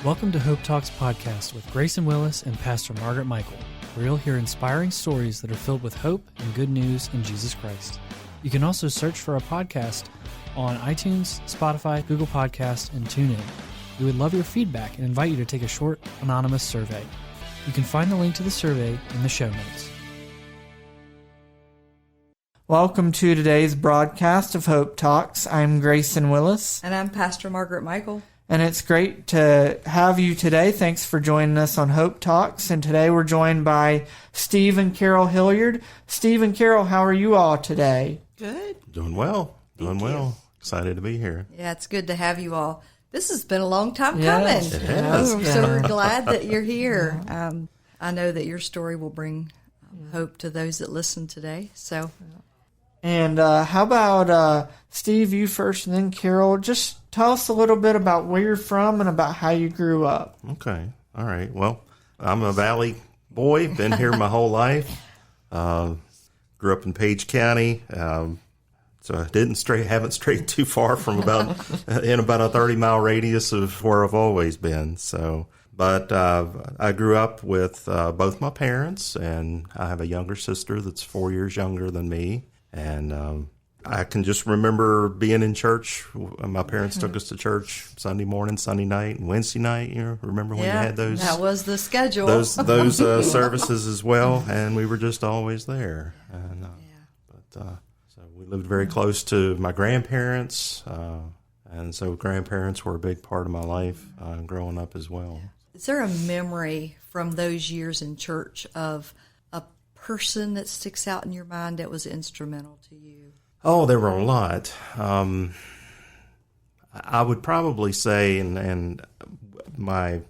Welcome to Hope Talks podcast with Grayson Willis and Pastor Margaret Michael, where you'll hear inspiring stories that are filled with hope and good news in Jesus Christ. You can also search for our podcast on iTunes, Spotify, Google Podcasts, and TuneIn. We would love your feedback and invite you to take a short, anonymous survey. You can find the link to the survey in the show notes. Welcome to today's broadcast of Hope Talks. I'm Grayson Willis. And I'm Pastor Margaret Michael. And it's great to have you today. Thanks for joining us on Hope Talks. And today we're joined by Steve and Carol Hilliard. Steve and Carol, how are you all today? Good. Doing well. Thank you. Excited to be here. Yeah, it's good to have you all. This has been a long time Yes, coming. it has. So we're glad that you're here. I know that your story will bring hope to those that listen today. So, And how about Steve, you first, and then Carol? Just tell us a little bit about where you're from and about how you grew up. Okay. All right. Well, I'm a Valley boy. Been here my whole life. Grew up in Page County. So I haven't strayed too far from about a 30-mile radius of where I've always been. So, but I grew up with both my parents, and I have a younger sister that's 4 years younger than me. And I can just remember being in church. My parents took us to church Sunday morning, Sunday night, and Wednesday night. You remember when you had those? That was the schedule. Those services as well, and we were just always there. And, so we lived very close to my grandparents, and so grandparents were a big part of my life growing up as well. Is there a memory from those years in church of a person that sticks out in your mind that was instrumental to you? Oh, there were a lot. I would probably say, and my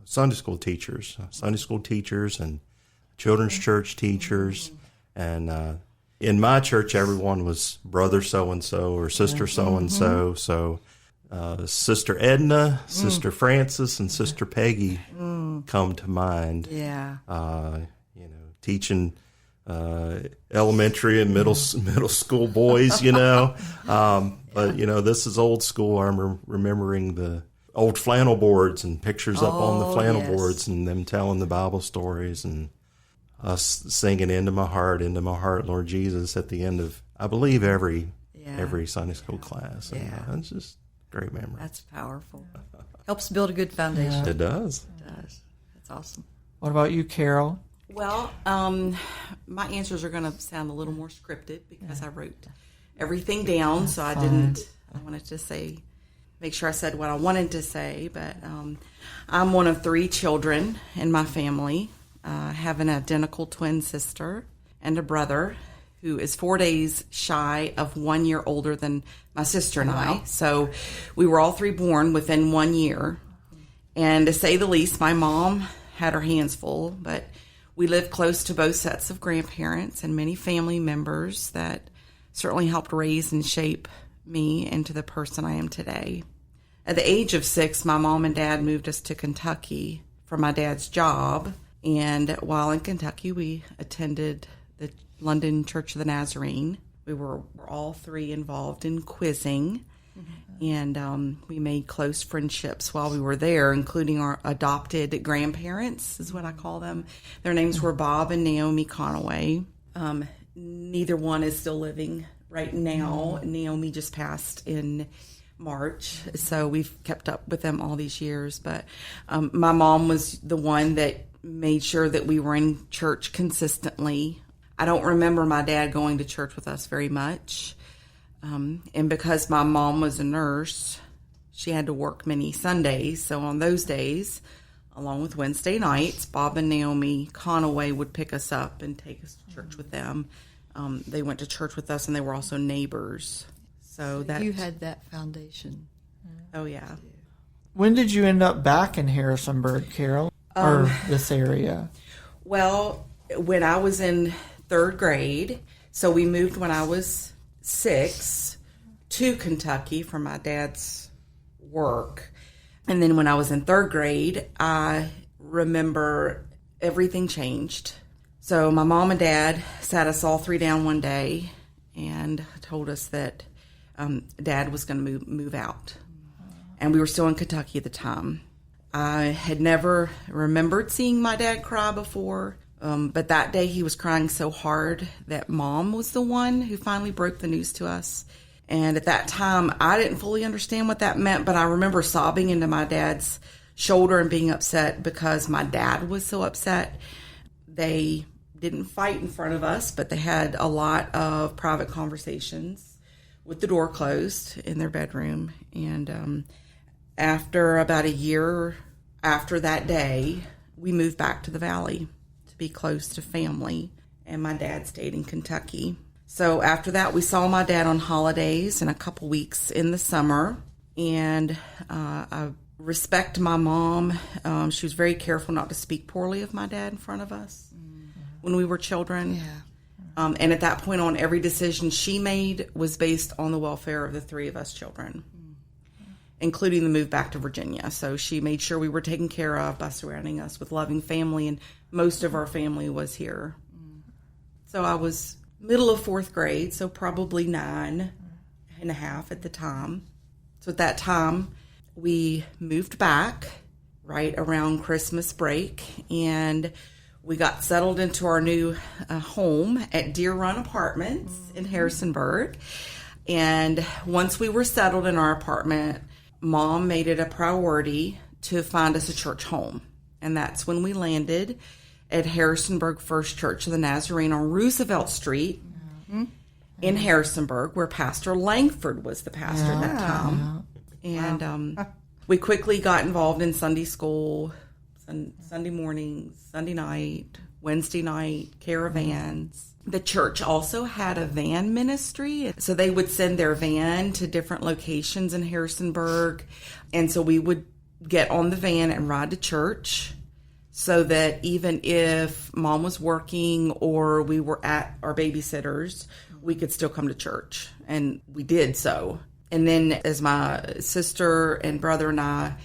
Sunday school teachers and children's church teachers, and in my church, everyone was brother so-and-so or sister so-and-so. So Sister Edna, Sister Frances, and Sister Peggy come to mind. Yeah. Teaching elementary and middle school boys, But, this is old school. I'm remembering the old flannel boards and pictures up on the flannel boards and them telling the Bible stories and us singing Into my heart, Lord Jesus, at the end of, I believe, every Sunday school class. And it's just a great memory. That's powerful. Helps build a good foundation. Yeah. It does. That's awesome. What about you, Carol? Well, my answers are going to sound a little more scripted because I wrote everything down, so I wanted to make sure I said what I wanted to say, but I'm one of 3 children in my family. I have an identical twin sister and a brother who is 4 days shy of 1 year older than my sister and I. So we were all 3 born within 1 year. And to say the least, my mom had her hands full, but we lived close to both sets of grandparents and many family members that certainly helped raise and shape me into the person I am today. At the age of 6, my mom and dad moved us to Kentucky for my dad's job. And while in Kentucky, we attended the London Church of the Nazarene. We were all 3 involved in quizzing. And we made close friendships while we were there, including our adopted grandparents, is what I call them. Their names were Bob and Naomi Conaway. Neither one is still living right now. Naomi just passed in March, so we've kept up with them all these years. But my mom was the one that made sure that we were in church consistently. I don't remember my dad going to church with us very much. And because my mom was a nurse, she had to work many Sundays. So on those days, along with Wednesday nights, Bob and Naomi Conaway would pick us up and take us to church with them. They went to church with us, and they were also neighbors. So that you had that foundation. Oh, yeah. When did you end up back in Harrisonburg, Carol, or this area? Well, when I was in 3rd grade, so we moved when I was 6 to Kentucky for my dad's work. And then when I was in 3rd grade, I remember everything changed. So my mom and dad sat us all 3 down one day and told us that Dad was going to move out. And we were still in Kentucky at the time. I had never remembered seeing my dad cry before, but that day he was crying so hard that Mom was the one who finally broke the news to us. And at that time, I didn't fully understand what that meant, but I remember sobbing into my dad's shoulder and being upset because my dad was so upset. They didn't fight in front of us, but they had a lot of private conversations with the door closed in their bedroom. And after about a year after that day, we moved back to the Valley to be close to family, and my dad stayed in Kentucky. So after that, we saw my dad on holidays and a couple weeks in the summer, and I respect my mom. She was very careful not to speak poorly of my dad in front of us when we were children. Yeah. And at that point on, every decision she made was based on the welfare of the three of us children, including the move back to Virginia. So she made sure we were taken care of by surrounding us with loving family, and most of our family was here. So I was middle of fourth grade, so probably 9 and a half at the time. So at that time, we moved back right around Christmas break, and we got settled into our new home at Deer Run Apartments in Harrisonburg. And once we were settled in our apartment, Mom made it a priority to find us a church home. And that's when we landed at Harrisonburg First Church of the Nazarene on Roosevelt Street in Harrisonburg, where Pastor Langford was the pastor at that time. And we quickly got involved in Sunday school, Sunday mornings, Sunday night, Wednesday night, caravans. The church also had a van ministry, so they would send their van to different locations in Harrisonburg. And so we would get on the van and ride to church, so that even if Mom was working or we were at our babysitters, we could still come to church. And we did so. And then as my sister and brother and I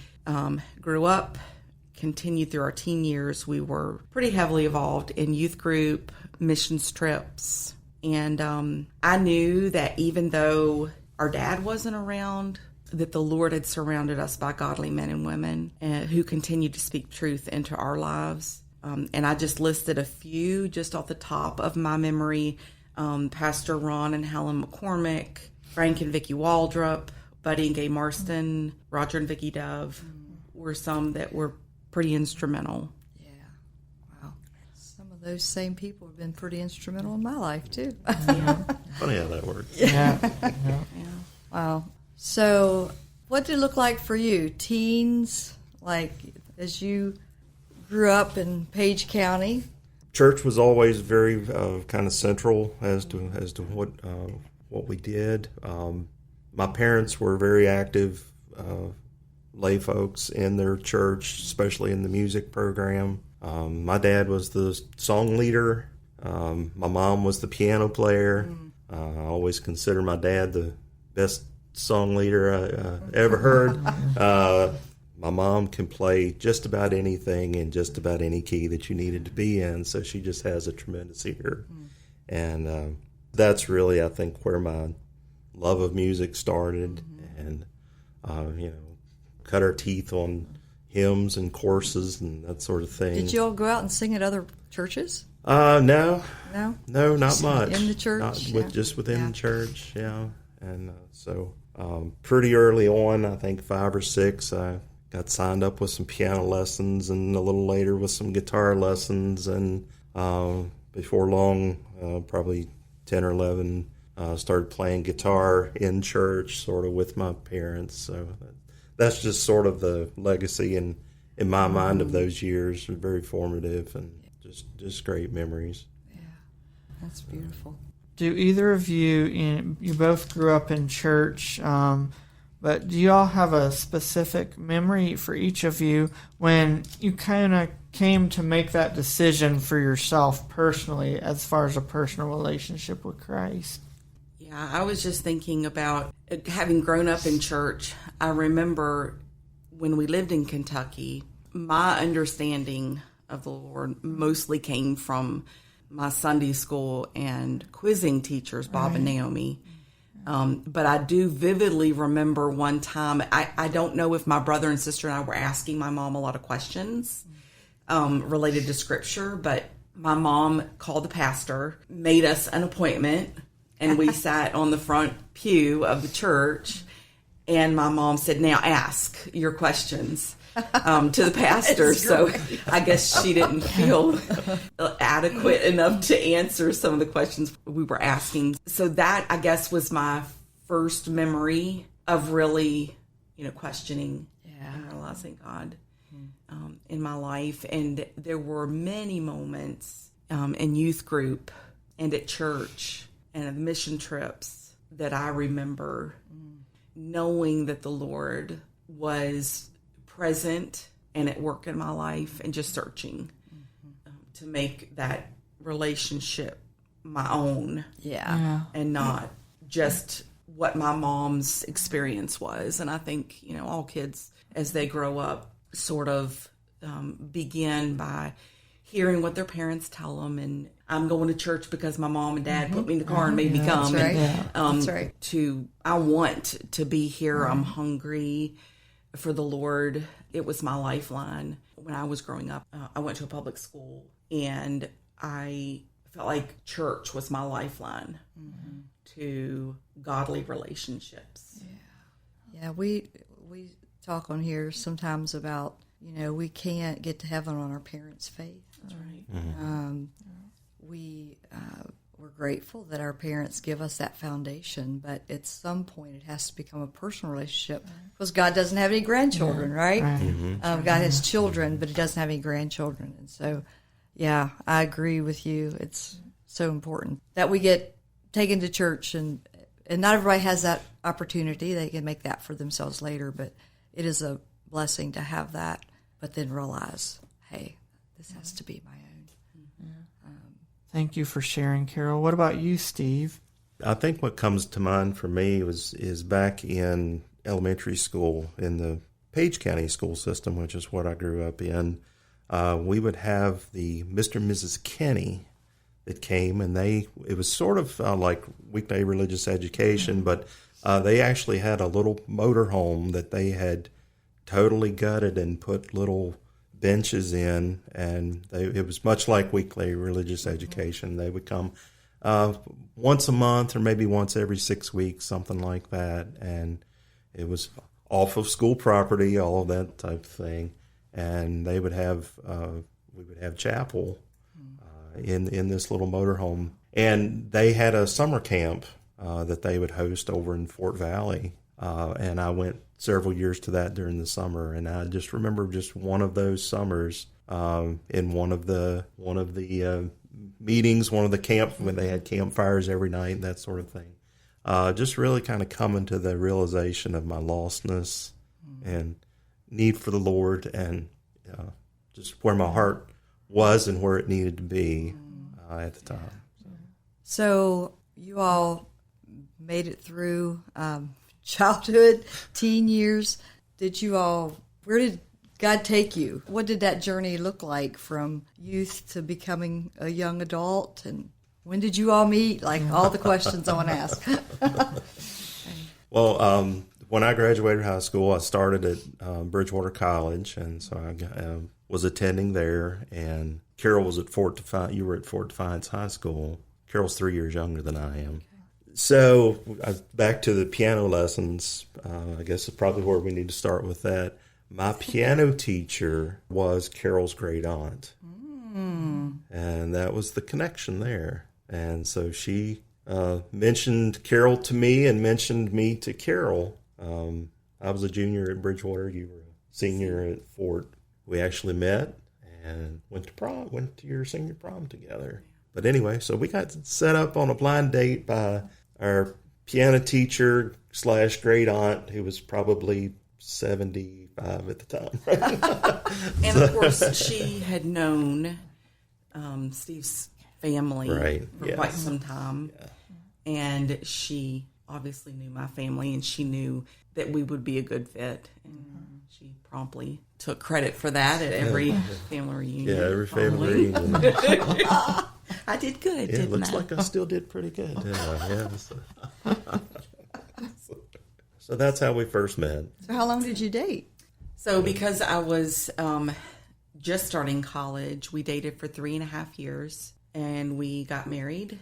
grew up, continued through our teen years, we were pretty heavily involved in youth group, missions trips. And I knew that even though our dad wasn't around, that the Lord had surrounded us by godly men and women who continued to speak truth into our lives. And I just listed a few just off the top of my memory. Pastor Ron and Helen McCormick, Frank and Vicki Waldrop, Buddy and Gay Marston, Roger and Vicki Dove were some that were pretty instrumental. Yeah. Wow. Some of those same people have been pretty instrumental in my life, too. Funny how that works. Yeah. Wow. So what did it look like for you? Teens, like as you grew up in Page County? Church was always very kind of central as to what we did. My parents were very active lay folks in their church, especially in the music program. My dad was the song leader. My mom was the piano player. I always consider my dad the best song leader I ever heard. My mom can play just about anything in just about any key that you needed to be in, so she just has a tremendous ear. And that's really, I think, where my love of music started. And, cut our teeth on hymns and courses and that sort of thing. Did you all go out and sing at other churches? No, No, not much. In the church, just within the church, yeah. And so pretty early on, I think 5 or 6, I got signed up with some piano lessons, and a little later with some guitar lessons. And before long, probably 10 or 11, started playing guitar in church, sort of with my parents. So that's just sort of the legacy in my mind of those years. Very formative and just great memories. Yeah, that's beautiful. Do either of you both grew up in church, but do you all have a specific memory for each of you when you kind of came to make that decision for yourself personally as far as a personal relationship with Christ? Yeah, I was just thinking about having grown up in church. I remember when we lived in Kentucky, my understanding of the Lord mostly came from my Sunday school and quizzing teachers, Bob and Naomi. But I do vividly remember one time, I don't know if my brother and sister and I were asking my mom a lot of questions related to Scripture, but my mom called the pastor, made us an appointment, and we sat on the front pew of the church, and my mom said, now ask your questions to the pastor. So I guess she didn't feel adequate enough to answer some of the questions we were asking. So that, I guess, was my first memory of really, questioning and realizing God in my life. And there were many moments in youth group and at church and at mission trips that I remember knowing that the Lord was present and at work in my life, and just searching to make that relationship my own. And not just what my mom's experience was. And I think, all kids, as they grow up, sort of begin by hearing what their parents tell them, and I'm going to church because my mom and dad put me in the car and made me come. That's right. And, That's right. I want to be here. I'm hungry for the Lord. It was my lifeline. When I was growing up, I went to a public school, and I felt like church was my lifeline to godly relationships. Yeah, we talk on here sometimes about, we can't get to heaven on our parents' faith. That's right. We're grateful that our parents give us that foundation, but at some point it has to become a personal relationship, because God doesn't have any grandchildren, right? God has children, but He doesn't have any grandchildren. And so, I agree with you. It's so important that we get taken to church, and not everybody has that opportunity. They can make that for themselves later, but it is a blessing to have that, but then realize, hey, this has to be my own. Thank you for sharing, Carol. What about you, Steve? I think what comes to mind for me is back in elementary school in the Page County school system, which is what I grew up in. We would have the Mr. and Mrs. Kenny that came, and it was sort of like weekday religious education, but they actually had a little motor home that they had totally gutted and put little benches in, and it was much like weekly religious education. They would come once a month or maybe once every 6 weeks, something like that, and it was off of school property, all of that type of thing. And they would have we would have chapel in this little motorhome, and they had a summer camp that they would host over in Fort Valley, and I went several years to that during the summer, and I just remember just one of those summers in one of the meetings, one of the camp when they had campfires every night and that sort of thing. Just really kind of coming to the realization of my lostness and need for the Lord, and just where my heart was and where it needed to be at the time. So you all made it through childhood, teen years. Where did God take you? What did that journey look like from youth to becoming a young adult? And when did you all meet? Like all the questions I want to ask. Well, when I graduated high school, I started at Bridgewater College, and so I was attending there. And Carol was at Fort Defiance. You were at Fort Defiance High School. Carol's 3 years younger than I am. So back to the piano lessons. I guess it's probably where we need to start with that. My piano teacher was Carol's great aunt, and that was the connection there. And so she mentioned Carol to me and mentioned me to Carol. I was a junior at Bridgewater. You were a senior at Fort. We actually met and went to your senior prom together. But anyway, so we got set up on a blind date by our piano teacher / great aunt, who was probably 75 at the time. Right? And of course, she had known Steve's family for quite some time. Yeah. And she obviously knew my family, and she knew that we would be a good fit. And she promptly took credit for that at every family reunion. Yeah, every family reunion. I did good, didn't I? Looks like I still did pretty good, didn't I? Yeah. So that's how we first met. So how long did you date? So because I was just starting college, we dated for 3.5 years, and we got married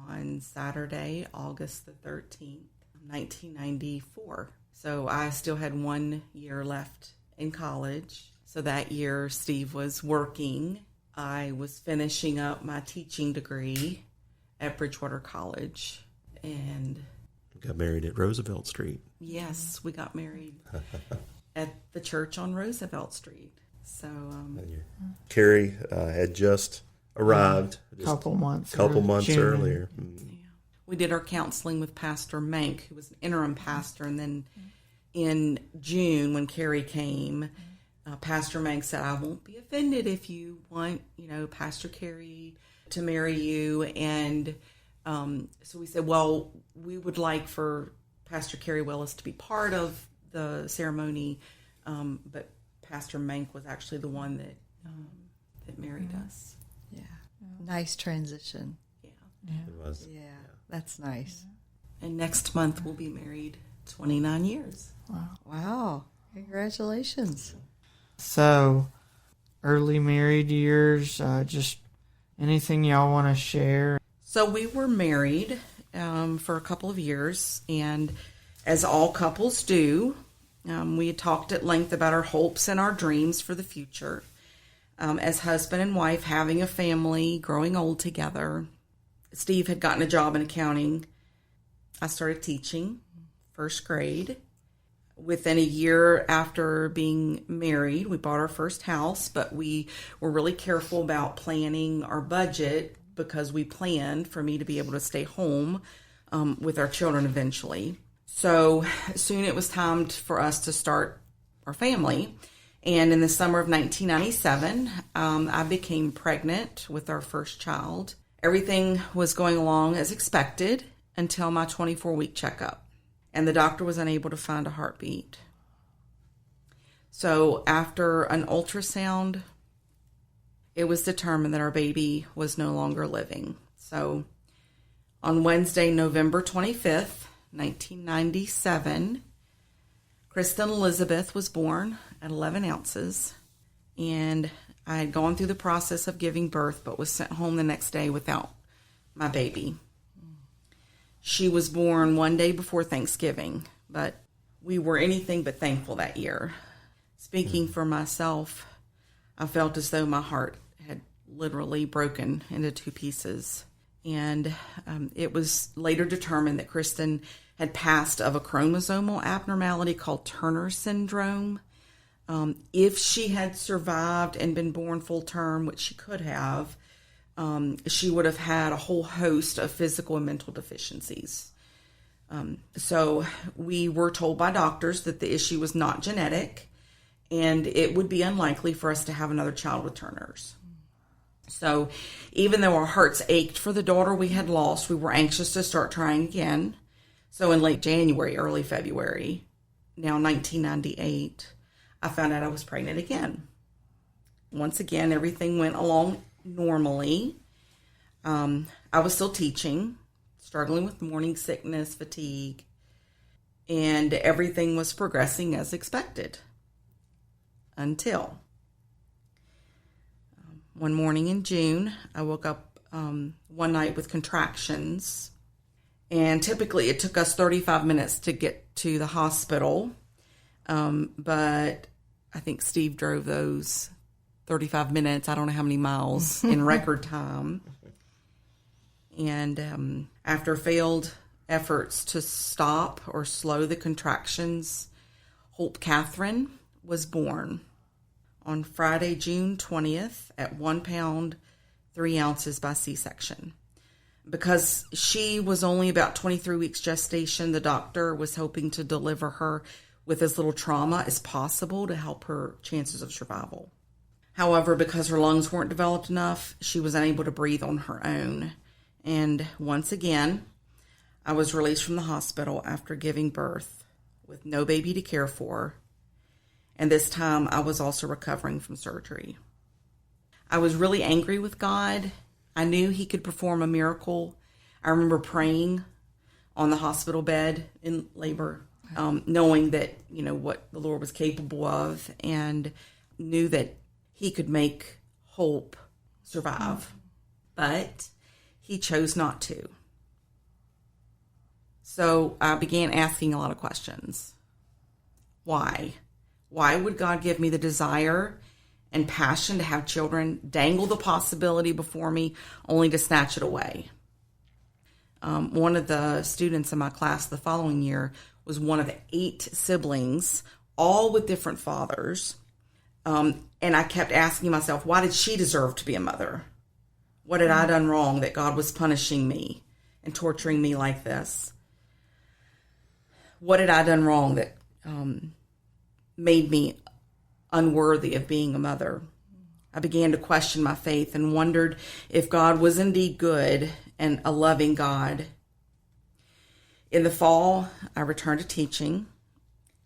on Saturday, August the 13th, 1994. So I still had 1 year left in college. So that year, Steve was working. I was finishing up my teaching degree at Bridgewater College. And got married at Roosevelt Street. yes, we got married at the church on Roosevelt Street. So, Carrie had just arrived. A couple months Couple earlier. earlier. we did our counseling with Pastor Mank, who was an interim pastor. And then in June, when Carrie came, Pastor Mank said, I won't be offended if you want, Pastor Carrie to marry you. And so we said, well, we would like for Pastor Carrie Willis to be part of the ceremony. But Pastor Mank was actually the one that married us. Yeah. Nice transition. Yeah. It was. Yeah. That's nice. And next month we'll be married 29 years. Wow. Congratulations. So, early married years, just anything y'all want to share? So we were married for a couple of years, and as all couples do, we had talked at length about our hopes and our dreams for the future. As husband and wife, having a family, growing old together. Steve had gotten a job in accounting. I started teaching first grade. Within a year after being married, we bought our first house, but we were really careful about planning our budget because we planned for me to be able to stay home with our children eventually. So soon it was time for us to start our family. And in the summer of 1997, I became pregnant with our first child. Everything was going along as expected until my 24-week checkup. And the doctor was unable to find a heartbeat. So after an ultrasound, it was determined that our baby was no longer living. So on Wednesday, November 25th, 1997, Kristen Elizabeth was born at 11 ounces. And I had gone through the process of giving birth, but was sent home the next day without my baby. She was born one day before Thanksgiving, but we were anything but thankful that year. Speaking for myself, I felt as though my heart had literally broken into two pieces. And it was later determined that Kristen had passed of a chromosomal abnormality called Turner syndrome. If she had survived and been born full term, which she could have, she would have had a whole host of physical and mental deficiencies. So we were told by doctors that the issue was not genetic, and it would be unlikely for us to have another child with Turner's. So even though our hearts ached for the daughter we had lost, we were anxious to start trying again. So in late January, early February, now 1998, I found out I was pregnant again. Once again, everything went along normally. I was still teaching, struggling with morning sickness, fatigue, and everything was progressing as expected until one morning in June, I woke up one night with contractions, and typically it took us 35 minutes to get to the hospital, but I think Steve drove those 35 minutes, I don't know how many miles, in record time. And after failed efforts to stop or slow the contractions, Hope Catherine was born on Friday, June 20th at 1 pound, 3 ounces by C-section. Because she was only about 23 weeks gestation, the doctor was hoping to deliver her with as little trauma as possible to help her chances of survival. However, because her lungs weren't developed enough, she was unable to breathe on her own. And once again, I was released from the hospital after giving birth with no baby to care for. And this time I was also recovering from surgery. I was really angry with God. I knew he could perform a miracle. I remember praying on the hospital bed in labor knowing that, what the Lord was capable of, and knew that he could make Hope survive. But he chose not to. So I began asking a lot of questions. Why? Why would God give me the desire and passion to have children, dangle the possibility before me, only to snatch it away? One of the students in my class the following year was one of 8 siblings, all with different fathers. And I kept asking myself, why did she deserve to be a mother? What had I done wrong that God was punishing me and torturing me like this? What had I done wrong that made me unworthy of being a mother? I began to question my faith and wondered if God was indeed good and a loving God. In the fall, I returned to teaching,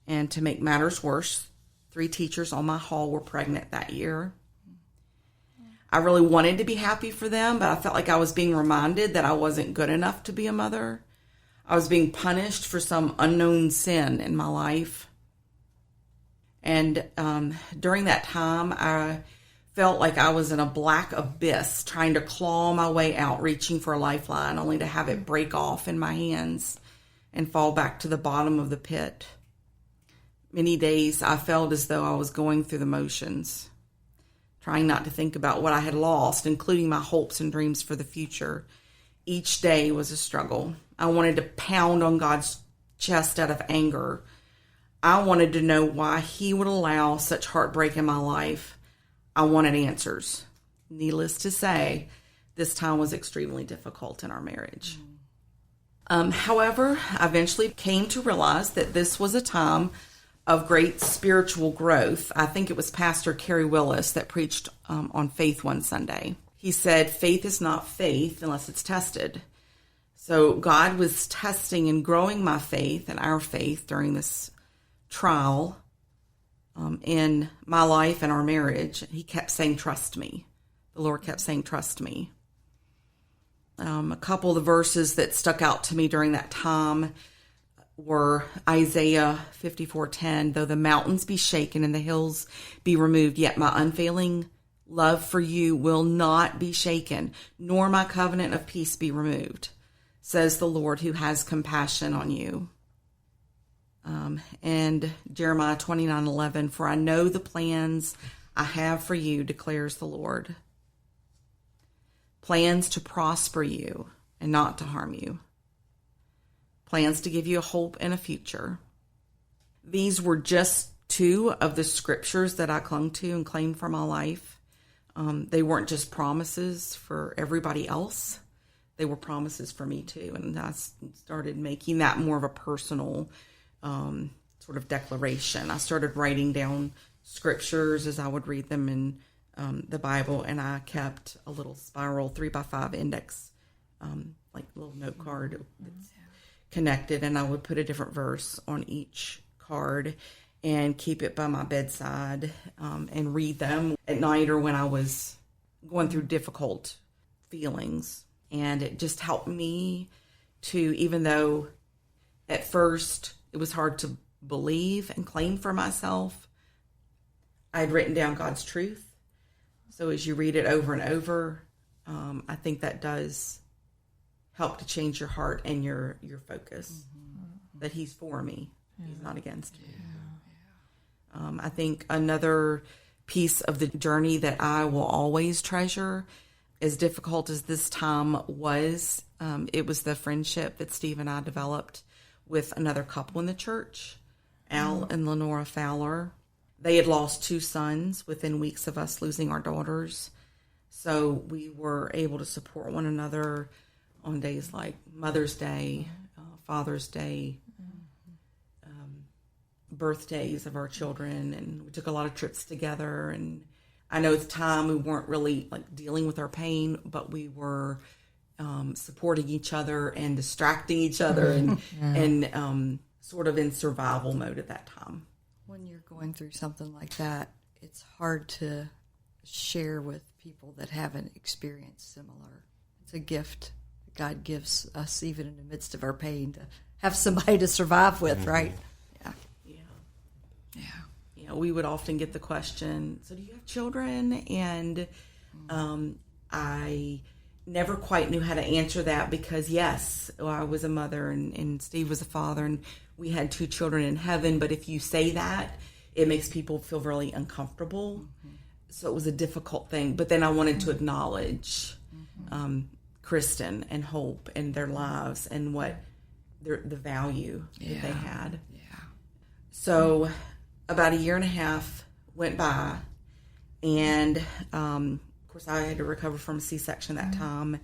and to make matters worse, 3 teachers on my hall were pregnant that year. I really wanted to be happy for them, but I felt like I was being reminded that I wasn't good enough to be a mother. I was being punished for some unknown sin in my life. And during that time, I felt like I was in a black abyss, trying to claw my way out, reaching for a lifeline, only to have it break off in my hands and fall back to the bottom of the pit. Many days I felt as though I was going through the motions, trying not to think about what I had lost, including my hopes and dreams for the future. Each day was a struggle. I wanted to pound on God's chest out of anger. I wanted to know why he would allow such heartbreak in my life. I wanted answers. Needless to say, this time was extremely difficult in our marriage. However, I eventually came to realize that this was a time of great spiritual growth. I think it was Pastor Kerry Willis that preached on faith one Sunday. He said, faith is not faith unless it's tested. So God was testing and growing my faith and our faith during this trial in my life and our marriage. He kept saying, trust me. The Lord kept saying, trust me. A couple of the verses that stuck out to me during that time were Isaiah 54:10, though the mountains be shaken and the hills be removed, yet my unfailing love for you will not be shaken, nor my covenant of peace be removed, says the Lord who has compassion on you. And Jeremiah 29:11, for I know the plans I have for you, declares the Lord. Plans to prosper you and not to harm you. Plans to give you a hope and a future. These were just 2 of the scriptures that I clung to and claimed for my life. They weren't just promises for everybody else. They were promises for me too. And I started making that more of a personal sort of declaration. I started writing down scriptures as I would read them in the Bible, and I kept a little spiral 3x5 index, like a little note card that's connected, and I would put a different verse on each card and keep it by my bedside and read them at night or when I was going through difficult feelings. And it just helped me to, even though at first it was hard to believe and claim for myself, I had written down God's truth. So as you read it over and over, I think that does help to change your heart and your focus. That he's for me. He's not against me. I think another piece of the journey that I will always treasure, as difficult as this time was, it was the friendship that Steve and I developed with another couple in the church, Al and Lenora Fowler. They had lost 2 sons within weeks of us losing our daughters. So we were able to support one another on days like Mother's Day, Father's Day, birthdays of our children. And we took a lot of trips together. And I know at the time we weren't really like dealing with our pain, but we were supporting each other and distracting each other and sort of in survival mode at that time. When you're going through something like that, it's hard to share with people that haven't experienced similar. It's a gift God gives us even in the midst of our pain to have somebody to survive with, right? Yeah. We would often get the question, so do you have children? And I never quite knew how to answer that because, yes, I was a mother and Steve was a father and we had 2 children in heaven. But if you say that, it makes people feel really uncomfortable. So it was a difficult thing. But then I wanted to acknowledge Kristen and Hope and their lives and what the value that they had. Yeah. So about 1.5 years went by, and of course I had to recover from a C-section that time.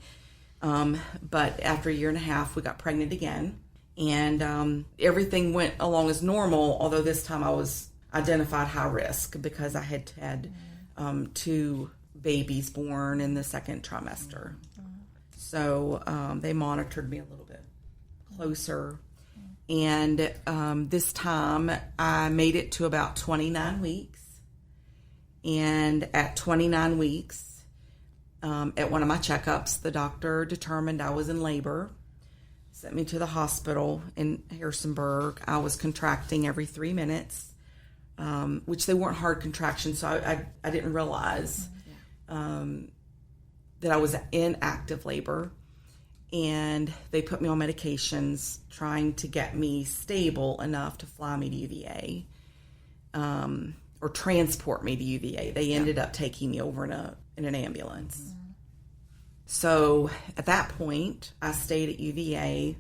But after 1.5 years, we got pregnant again, and everything went along as normal. Although this time I was identified high risk because I had had 2 babies born in the 2nd trimester. So they monitored me a little bit closer. And this time I made it to about 29 weeks. And at 29 weeks, at one of my checkups, the doctor determined I was in labor, sent me to the hospital in Harrisonburg. I was contracting every 3 minutes, which they weren't hard contractions, so I didn't realize that I was in active labor. And they put me on medications trying to get me stable enough to fly me to UVA or transport me to UVA. They ended up taking me over in an ambulance. So at that point, I stayed at UVA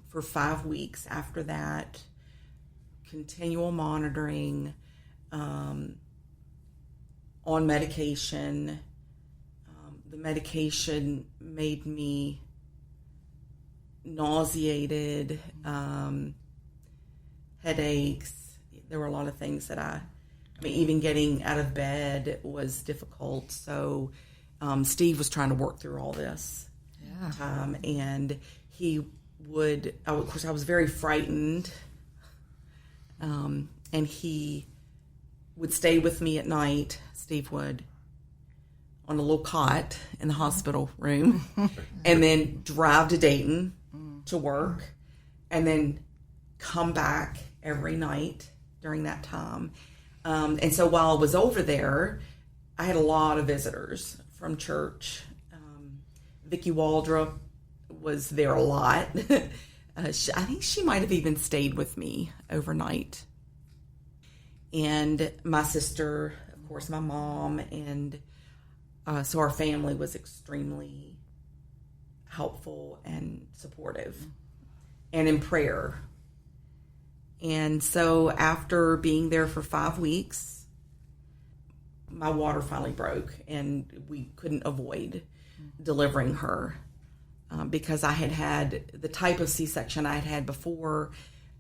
for 5 weeks. After that, continual monitoring, on medication. The medication made me nauseated, headaches. There were a lot of things that even getting out of bed was difficult. So Steve was trying to work through all this. And he would, of course, I was very frightened. And he would stay with me at night, Steve would, on a little cot in the hospital room, and then drive to Dayton to work, and then come back every night during that time. And so while I was over there, I had a lot of visitors from church. Vicki Waldrop was there a lot. I think she might have even stayed with me overnight. And my sister, of course, my mom, and so our family was extremely helpful and supportive and in prayer. And so after being there for 5 weeks, my water finally broke and we couldn't avoid delivering her because I had the type of C-section I had had before.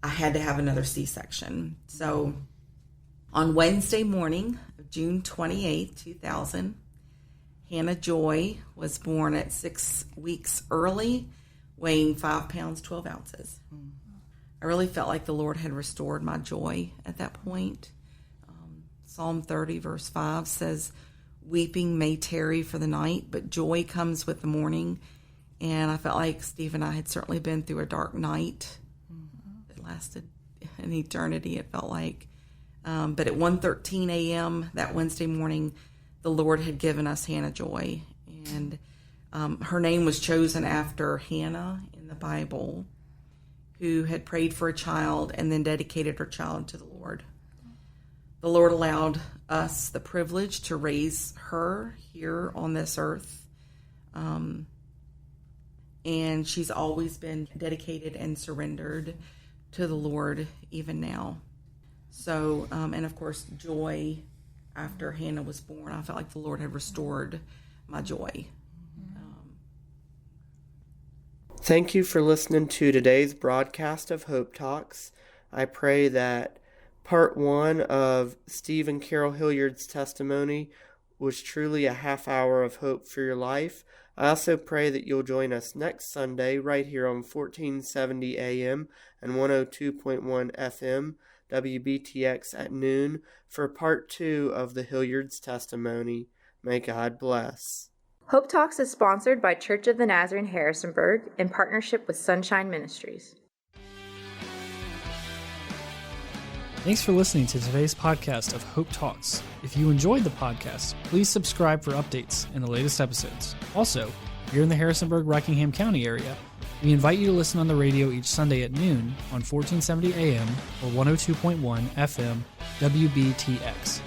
I had to have another C-section. So on Wednesday morning of June 28th, 2000, Hannah Joy was born at 6 weeks early, weighing 5 pounds, 12 ounces. I really felt like the Lord had restored my joy at that point. Psalm 30, verse 5 says, "Weeping may tarry for the night, but joy comes with the morning." And I felt like Steve and I had certainly been through a dark night that lasted an eternity, it felt like. But at 1:13 a.m. that Wednesday morning, the Lord had given us Hannah Joy. And her name was chosen after Hannah in the Bible, who had prayed for a child and then dedicated her child to the Lord. The Lord allowed us the privilege to raise her here on this earth. And she's always been dedicated and surrendered to the Lord, even now. So, and of course, joy after Hannah was born, I felt like the Lord had restored my joy. Thank you for listening to today's broadcast of Hope Talks. I pray that part 1 of Steve and Carol Hilliard's testimony was truly a half hour of hope for your life. I also pray that you'll join us next Sunday right here on 1470 AM and 102.1 FM WBTX at noon for part 2 of the Hilliard's testimony. May God bless. Hope Talks is sponsored by Church of the Nazarene Harrisonburg in partnership with Sunshine Ministries. Thanks for listening to today's podcast of Hope Talks. If you enjoyed the podcast, please subscribe for updates and the latest episodes. Also, if you're in the Harrisonburg-Rockingham County area, we invite you to listen on the radio each Sunday at noon on 1470 AM or 102.1 FM WBTX.